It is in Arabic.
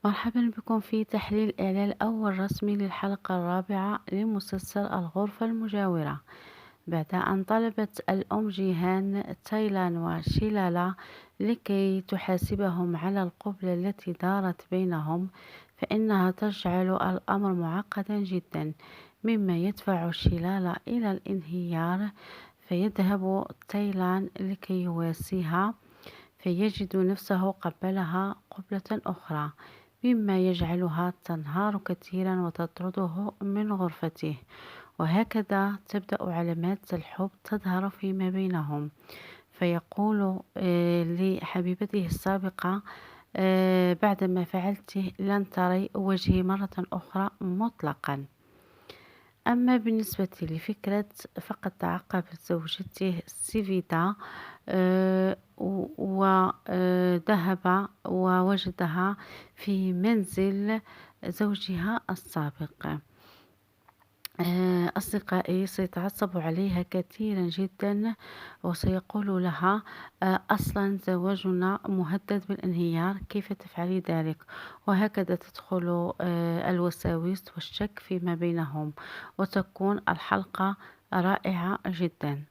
مرحبا بكم في تحليل إعلان أول رسمي للحلقة الرابعة لمسلسل الغرفة المجاورة. بعد أن طلبت الأم جيهان تايلان وشيلالا لكي تحاسبهم على القبلة التي دارت بينهم، فإنها تجعل الأمر معقدا جدا، مما يدفع شيلالا إلى الانهيار. فيذهب تايلان لكي يواسيها، فيجد نفسه قبلها قبلة أخرى، مما يجعلها تنهار كثيرا وتطرده من غرفته. وهكذا تبدأ علامات الحب تظهر فيما بينهم. فيقول لحبيبته السابقة: بعدما فعلت لن تري وجهي مرة أخرى مطلقا. أما بالنسبة لفكرة، فقد تعقبت زوجته سيفيدا وذهب ووجدها في منزل زوجها السابق. أصدقائي، سيتعصب عليها كثيرا جدا، وسيقول لها: أصلا زواجنا مهدد بالانهيار، كيف تفعلي ذلك؟ وهكذا تدخل الوساوس والشك فيما بينهم، وتكون الحلقة رائعة جدا.